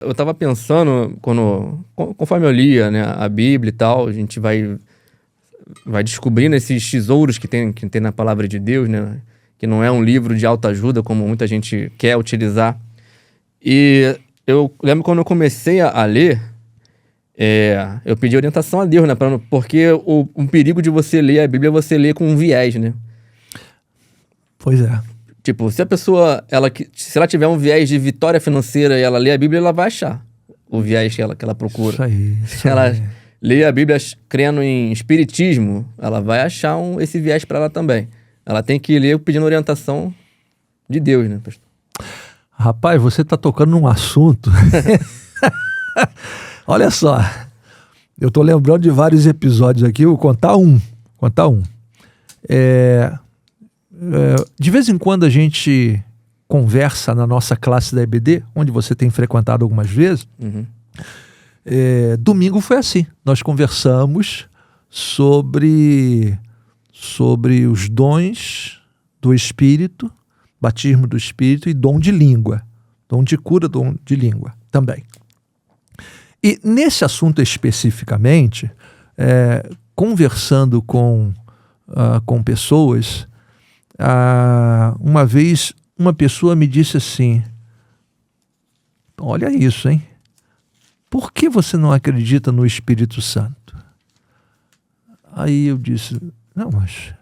Eu tava pensando, conforme eu lia, né, a Bíblia e tal, a gente vai descobrindo esses tesouros que tem na palavra de Deus, né? Que não é um livro de autoajuda, como muita gente quer utilizar. E eu lembro quando eu comecei a ler, eu pedi orientação a Deus, né? Porque um perigo de você ler a Bíblia é você ler com um viés, né? Pois é. Tipo, se a pessoa, se ela tiver um viés de vitória financeira e ela lê a Bíblia, ela vai achar o viés que ela procura. Isso aí. Se ela lê a Bíblia crendo em espiritismo, ela vai achar esse viés para ela também. Ela tem que ler pedindo orientação de Deus, né, pastor? Rapaz, você está tocando num assunto. Olha só, eu estou lembrando de vários episódios aqui, eu vou contar um. De vez em quando a gente conversa na nossa classe da EBD, onde você tem frequentado algumas vezes. Uhum. Domingo foi assim, nós conversamos sobre os dons do Espírito, batismo do Espírito e dom de língua, dom de cura, dom de língua também. E nesse assunto especificamente, conversando com pessoas, uma vez uma pessoa me disse assim: olha isso, hein? Por que você não acredita no Espírito Santo? Aí eu disse: não, mas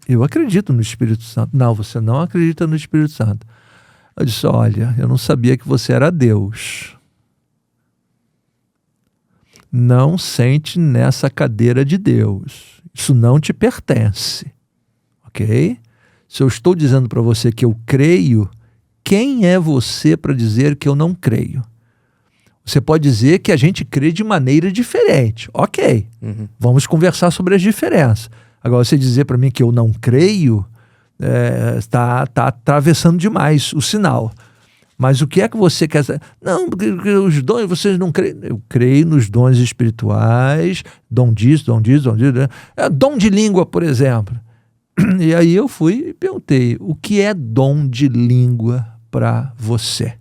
eu acredito no Espírito Santo. Não, você não acredita no Espírito Santo. Eu disse: olha, eu não sabia que você era Deus. Não sente nessa cadeira de Deus. Isso não te pertence. Ok? Se eu estou dizendo para você que eu creio, quem é você para dizer que eu não creio? Você pode dizer que a gente crê de maneira diferente. Ok. Uhum. Vamos conversar sobre as diferenças. Agora, você dizer para mim que eu não creio, está atravessando demais o sinal. Mas o que é que você quer dizer? Não, porque os dons, vocês não creem. Eu creio nos dons espirituais, dom disso, dom disso. Dom de língua, por exemplo. E aí eu fui e perguntei: o que é dom de língua para você?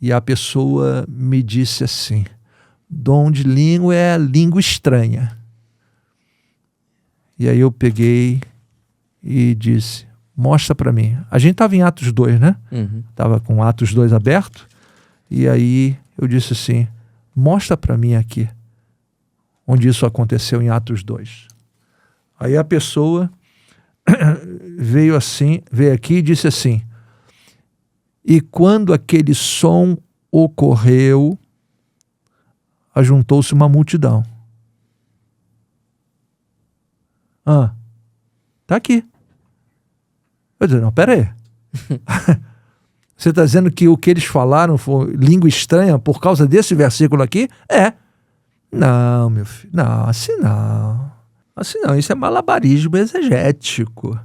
E a pessoa me disse assim: dom de língua é língua estranha. E aí eu peguei e disse: mostra para mim. A gente estava em Atos 2, né? Uhum. Estava com Atos 2 aberto. E aí eu disse assim: mostra para mim aqui onde isso aconteceu em Atos 2. Aí a pessoa veio aqui e disse assim: e quando aquele som ocorreu, ajuntou-se uma multidão. Tá aqui. Eu disse: não, pera aí. Você está dizendo que o que eles falaram foi língua estranha por causa desse versículo aqui? Não, meu filho. Não, assim não. Assim não, isso é malabarismo exegético.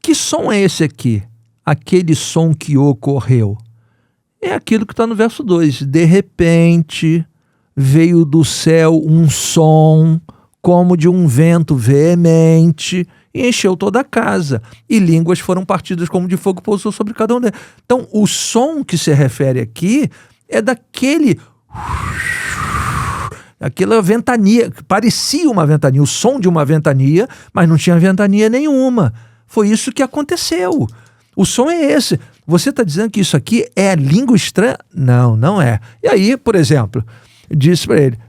Que som é esse aqui? Aquele som que ocorreu. É aquilo que está no verso 2. De repente, veio do céu um som como de um vento veemente e encheu toda a casa. E línguas foram partidas como de fogo, pousou sobre cada um deles. Então, o som que se refere aqui é daquele... aquela ventania, parecia uma ventania, o som de uma ventania, mas não tinha ventania nenhuma. Foi isso que aconteceu. O som é esse. Você está dizendo que isso aqui é língua estranha? Não, não é. E aí, por exemplo, disse para ele: o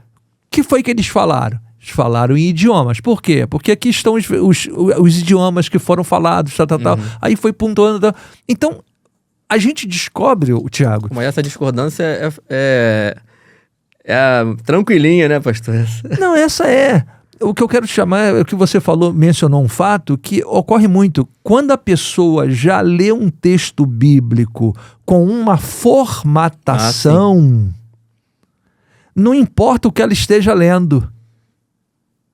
que foi que eles falaram? Eles falaram em idiomas. Por quê? Porque aqui estão os idiomas que foram falados, tal. Aí foi pontuando. Então, a gente descobre, Tiago... Mas essa discordância é tranquilinha, né, pastor? Não, essa é. O que eu quero chamar é o que você mencionou um fato que ocorre muito. Quando a pessoa já lê um texto bíblico com uma formatação, não importa o que ela esteja lendo,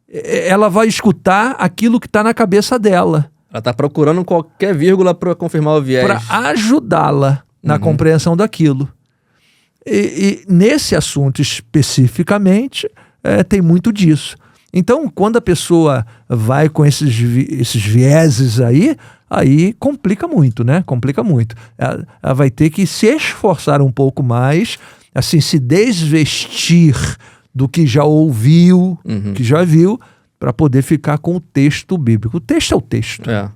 ela vai escutar aquilo que está na cabeça dela. Ela está procurando qualquer vírgula para confirmar o viés. Para ajudá-la na compreensão daquilo. E nesse assunto especificamente, tem muito disso. Então, quando a pessoa vai com esses vieses aí complica muito, né? Complica muito. Ela vai ter que se esforçar um pouco mais, assim, se desvestir do que já ouviu, que já viu, para poder ficar com o texto bíblico. O texto é o texto. É.